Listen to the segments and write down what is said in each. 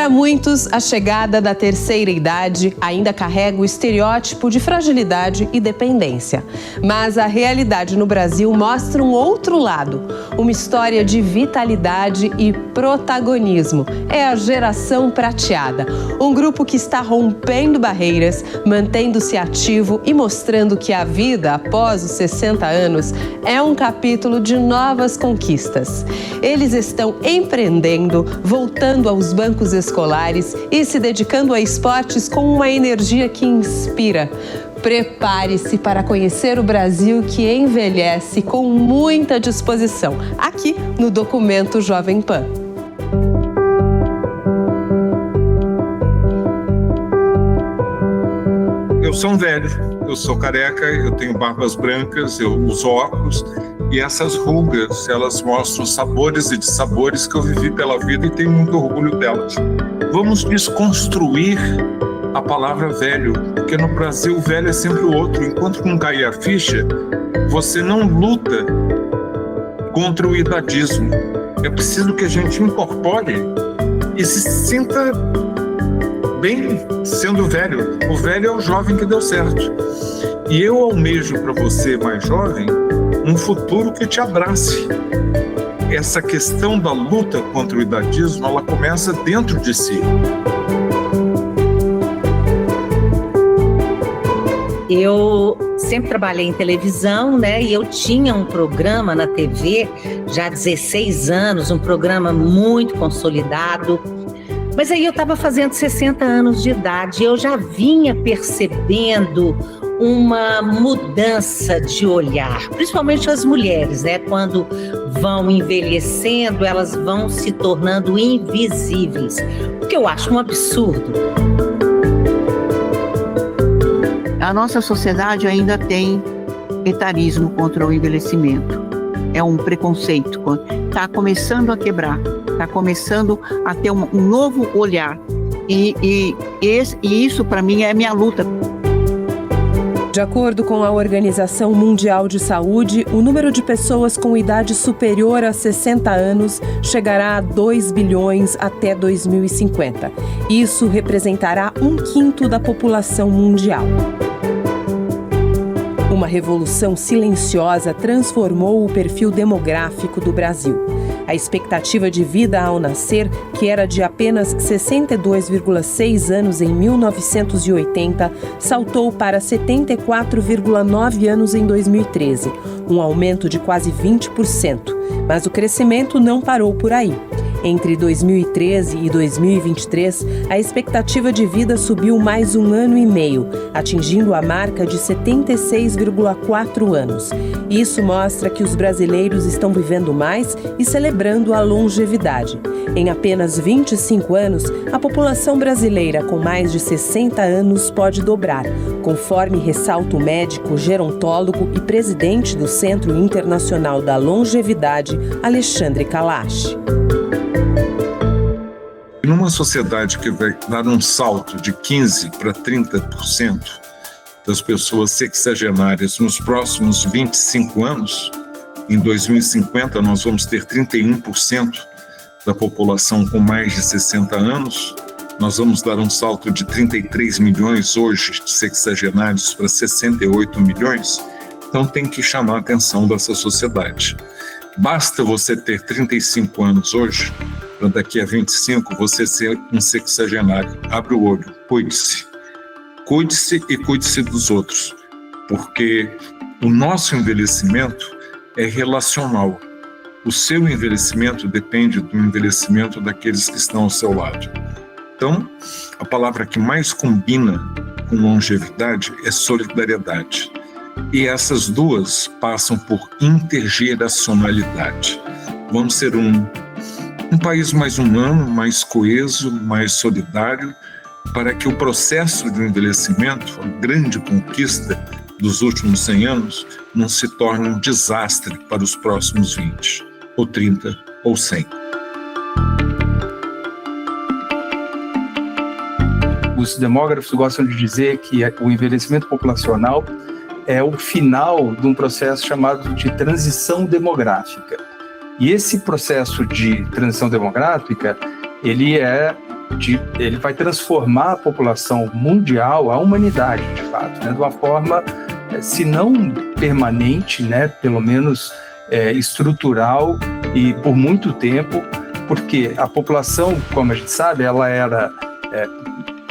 Para muitos, a chegada da terceira idade ainda carrega o estereótipo de fragilidade e dependência. Mas a realidade no Brasil mostra um outro lado, uma história de vitalidade e protagonismo. É a Geração Prateada, um grupo que está rompendo barreiras, mantendo-se ativo e mostrando que a vida após os 60 anos é um capítulo de novas conquistas. Eles estão empreendendo, voltando aos bancos escolares e se dedicando a esportes com uma energia que inspira. Prepare-se para conhecer o Brasil que envelhece com muita disposição, aqui no Documento Jovem Pan. Eu sou um velho, eu sou careca, eu tenho barbas brancas, eu uso óculos e essas rugas, elas mostram sabores e dissabores que eu vivi pela vida e tenho muito orgulho delas. Vamos desconstruir a palavra velho, porque no Brasil o velho é sempre o outro. Enquanto não cair a ficha, você não luta contra o idadismo. É preciso que a gente incorpore e se sinta bem sendo velho. O velho é o jovem que deu certo. E eu almejo para você, mais jovem, um futuro que te abrace. Essa questão da luta contra o idadismo, ela começa dentro de si. Eu sempre trabalhei em televisão, né? E eu tinha um programa na TV já há 16 anos, um programa muito consolidado. Mas aí eu estava fazendo 60 anos de idade e eu já vinha percebendo uma mudança de olhar, principalmente as mulheres, né? Quando vão envelhecendo, elas vão se tornando invisíveis, o que eu acho um absurdo. A nossa sociedade ainda tem etarismo contra o envelhecimento. É um preconceito. Está começando a quebrar, está começando a ter um novo olhar. E isso, para mim, é a minha luta. De acordo com a Organização Mundial de Saúde, o número de pessoas com idade superior a 60 anos chegará a 2 bilhões até 2050. Isso representará 1/5 da população mundial. Uma revolução silenciosa transformou o perfil demográfico do Brasil. A expectativa de vida ao nascer, que era de apenas 62,6 anos em 1980, saltou para 74,9 anos em 2013, um aumento de quase 20%. Mas o crescimento não parou por aí. Entre 2013 e 2023, a expectativa de vida subiu mais 1 ano e meio, atingindo a marca de 76,4 anos. Isso mostra que os brasileiros estão vivendo mais e celebrando a longevidade. Em apenas 25 anos, a população brasileira com mais de 60 anos pode dobrar, conforme ressalta o médico, gerontólogo e presidente do Centro Internacional da Longevidade, Alexandre Kalash. Numa sociedade que vai dar um salto de 15% para 30% das pessoas sexagenárias nos próximos 25 anos, em 2050 nós vamos ter 31% da população com mais de 60 anos, nós vamos dar um salto de 33 milhões hoje de sexagenários para 68 milhões, então tem que chamar a atenção dessa sociedade. Basta você ter 35 anos hoje, para daqui a 25 você ser um sexagenário. Abre o olho, cuide-se. Cuide-se e cuide-se dos outros, porque o nosso envelhecimento é relacional. O seu envelhecimento depende do envelhecimento daqueles que estão ao seu lado. Então, a palavra que mais combina com longevidade é solidariedade. E essas duas passam por intergeracionalidade. Vamos ser um país mais humano, mais coeso, mais solidário, para que o processo de envelhecimento, a grande conquista dos últimos 100 anos, não se torne um desastre para os próximos 20, ou 30, ou 100. Os demógrafos gostam de dizer que o envelhecimento populacional é o final de um processo chamado de transição demográfica. E esse processo de transição demográfica, ele é ele vai transformar a população mundial, a humanidade, de fato, né, de uma forma, se não permanente, né, pelo menos estrutural e por muito tempo, porque a população, como a gente sabe, ela era,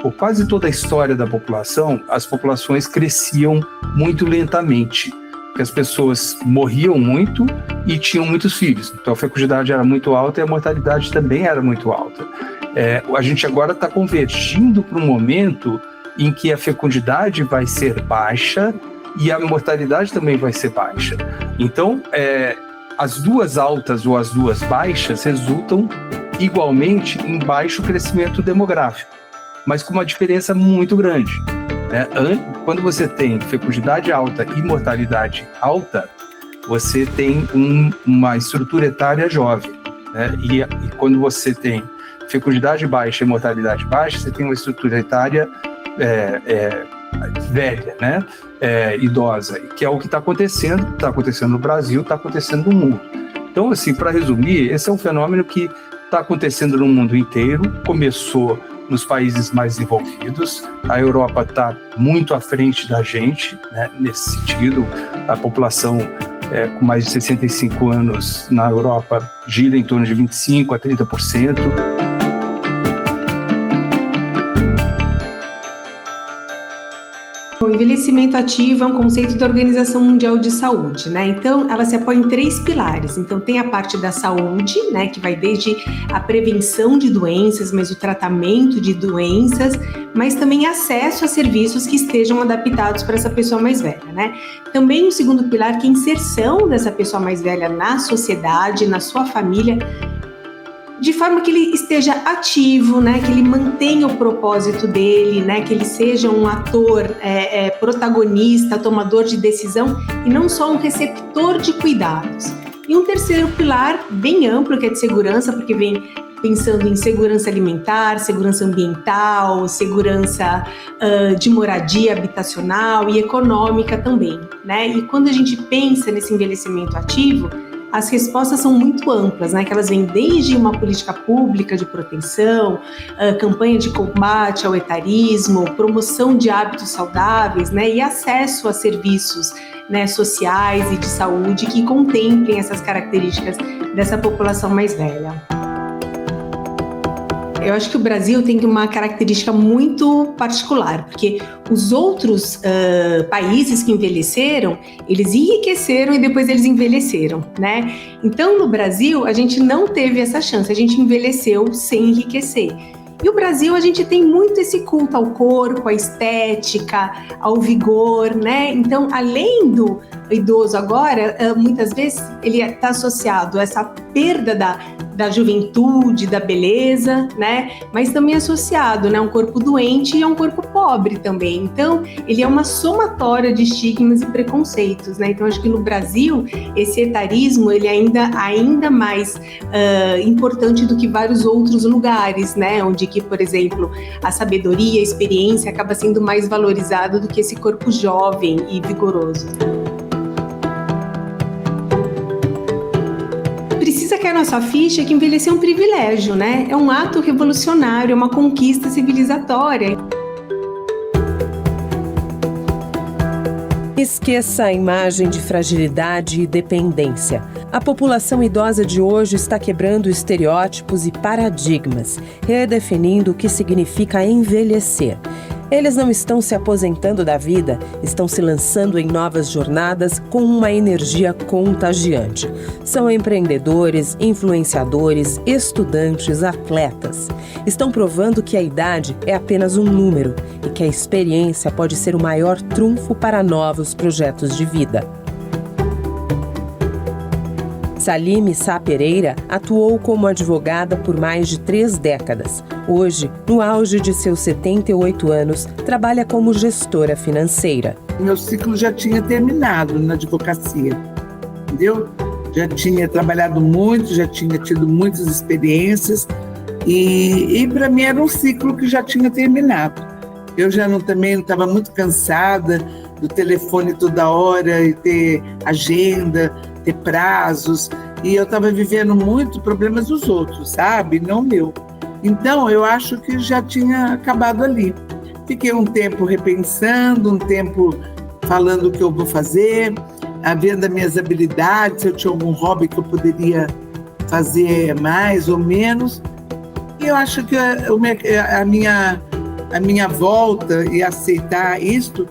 por quase toda a história da população, as populações cresciam muito lentamente, porque as pessoas morriam muito e tinham muitos filhos, então a fecundidade era muito alta e a mortalidade também era muito alta. A gente agora está convergindo para um momento em que a fecundidade vai ser baixa e a mortalidade também vai ser baixa. Então, as duas altas ou as duas baixas resultam igualmente em baixo crescimento demográfico, mas com uma diferença muito grande. Quando você tem fecundidade alta e mortalidade alta, você tem uma estrutura etária jovem, né? E quando você tem fecundidade baixa e mortalidade baixa, você tem uma estrutura etária velha, né? Idosa, que é o que está acontecendo no Brasil, está acontecendo no mundo. Então, assim, para resumir, esse é um fenômeno que está acontecendo no mundo inteiro, começou nos países mais desenvolvidos, a Europa está muito à frente da gente, né, nesse sentido, a população com mais de 65 anos na Europa gira em torno de 25% a 30%. O envelhecimento ativo é um conceito da Organização Mundial de Saúde, né? Então, ela se apoia em 3 pilares. Então, tem a parte da saúde, né? Que vai desde a prevenção de doenças, mas o tratamento de doenças, mas também acesso a serviços que estejam adaptados para essa pessoa mais velha, né? Também o segundo pilar, que é a inserção dessa pessoa mais velha na sociedade, na sua família, de forma que ele esteja ativo, né, que ele mantenha o propósito dele, né, que ele seja um ator protagonista, tomador de decisão e não só um receptor de cuidados. E um terceiro pilar bem amplo, que é de segurança, porque vem pensando em segurança alimentar, segurança ambiental, segurança de moradia habitacional e econômica também, né? E quando a gente pensa nesse envelhecimento ativo, as respostas são muito amplas, né? Que elas vêm desde uma política pública de proteção, campanha de combate ao etarismo, promoção de hábitos saudáveis, né? E acesso a serviços, né, sociais e de saúde que contemplem essas características dessa população mais velha. Eu acho que o Brasil tem uma característica muito particular, porque os outros países que envelheceram, eles enriqueceram e depois eles envelheceram, né? Então, no Brasil, a gente não teve essa chance, a gente envelheceu sem enriquecer. E o Brasil, a gente tem muito esse culto ao corpo, à estética, ao vigor, né? Então, além do idoso agora, muitas vezes ele está associado a essa perda da juventude, da beleza, né? Mas também associado, né, a um corpo doente e a um corpo pobre também. Então, ele é uma somatória de estigmas e preconceitos, né? Então, acho que no Brasil, esse etarismo, ele ainda mais importante do que vários outros lugares, né? Onde que, por exemplo, a sabedoria, a experiência acaba sendo mais valorizado do que esse corpo jovem e vigoroso. Precisa cair na sua ficha que envelhecer é um privilégio, né? É um ato revolucionário, é uma conquista civilizatória. Esqueça a imagem de fragilidade e dependência. A população idosa de hoje está quebrando estereótipos e paradigmas, redefinindo o que significa envelhecer. Eles não estão se aposentando da vida, estão se lançando em novas jornadas com uma energia contagiante. São empreendedores, influenciadores, estudantes, atletas. Estão provando que a idade é apenas um número e que a experiência pode ser o maior trunfo para novos projetos de vida. Salime Sá Pereira atuou como advogada por mais de 3 décadas. Hoje, no auge de seus 78 anos, trabalha como gestora financeira. Meu ciclo já tinha terminado na advocacia, entendeu? Já tinha trabalhado muito, já tinha tido muitas experiências e para mim era um ciclo que já tinha terminado. Eu já também estava muito cansada do telefone toda hora e ter agenda, ter prazos, e eu estava vivendo muito problemas dos outros, sabe? Não meu. Então, eu acho que já tinha acabado ali. Fiquei um tempo repensando, um tempo falando o que eu vou fazer, vendo as minhas habilidades, se eu tinha algum hobby que eu poderia fazer mais ou menos. E eu acho que a minha volta e aceitar isto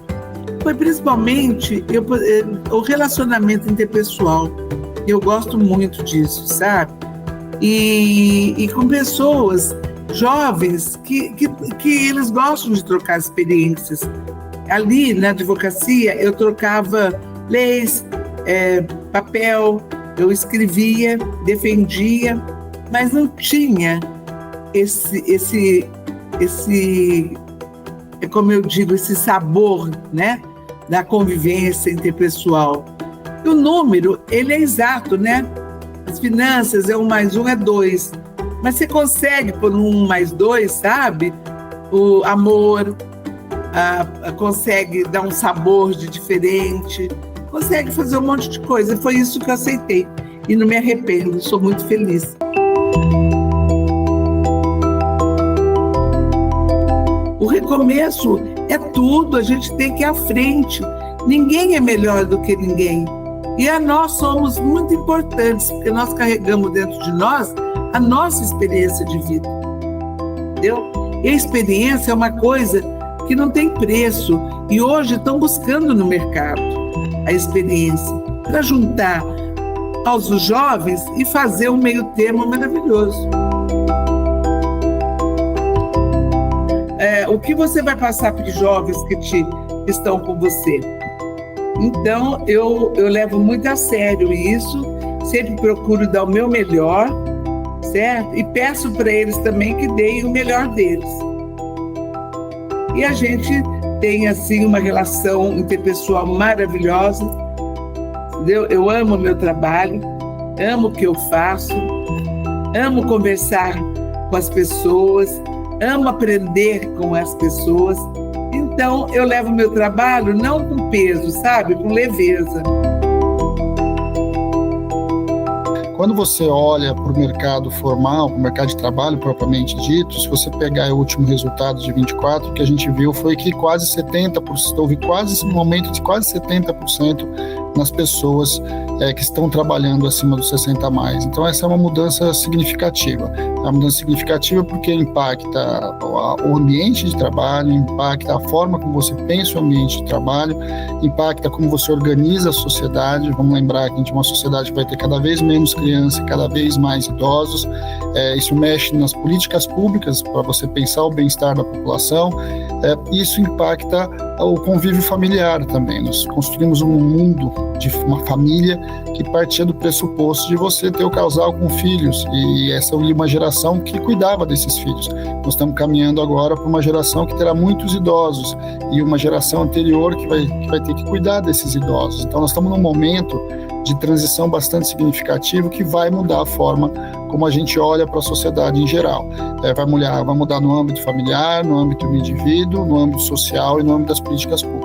foi principalmente o relacionamento interpessoal. Eu gosto muito disso, sabe? E com pessoas jovens que eles gostam de trocar experiências. Ali na advocacia eu trocava leis, papel, eu escrevia, defendia, mas não tinha esse como eu digo, esse sabor, né, da convivência interpessoal. E o número, ele é exato, né? As finanças, 1 mais 1 é 2. Mas você consegue pôr 1 mais 2, sabe? O amor, consegue dar um sabor de diferente, consegue fazer um monte de coisa. Foi isso que eu aceitei. E não me arrependo, sou muito feliz. O recomeço é tudo, a gente tem que ir à frente. Ninguém é melhor do que ninguém. E nós somos muito importantes, porque nós carregamos dentro de nós a nossa experiência de vida. Entendeu? E a experiência é uma coisa que não tem preço. E hoje estão buscando no mercado a experiência para juntar aos jovens e fazer um meio termo maravilhoso. O que você vai passar para os jovens que estão com você? Então, eu levo muito a sério isso, sempre procuro dar o meu melhor, certo? E peço para eles também que deem o melhor deles. E a gente tem, assim, uma relação interpessoal maravilhosa, entendeu? Eu amo o meu trabalho, amo o que eu faço, amo conversar com as pessoas, amo aprender com as pessoas. Então, eu levo meu trabalho não com peso, sabe? Com leveza. Quando você olha para o mercado formal, para o mercado de trabalho propriamente dito, se você pegar o último resultado de 24, o que a gente viu foi que quase 70%, houve um aumento de quase 70% nas pessoas que estão trabalhando acima dos 60 a mais. Então essa é uma mudança significativa. É uma mudança significativa porque impacta o ambiente de trabalho, impacta a forma como você pensa o ambiente de trabalho, impacta como você organiza a sociedade. Vamos lembrar que a gente é uma sociedade que vai ter cada vez menos crianças e cada vez mais idosos. Isso mexe nas políticas públicas para você pensar o bem-estar da população. Isso impacta o convívio familiar também. Nós construímos um mundo de uma família que partia do pressuposto de você ter o casal com filhos, e essa é uma geração que cuidava desses filhos. Nós estamos caminhando agora para uma geração que terá muitos idosos e uma geração anterior que vai ter que cuidar desses idosos. Então nós estamos num momento de transição bastante significativo que vai mudar a forma como a gente olha para a sociedade em geral. Vai mudar no âmbito familiar, no âmbito do indivíduo, no âmbito social e no âmbito das políticas públicas.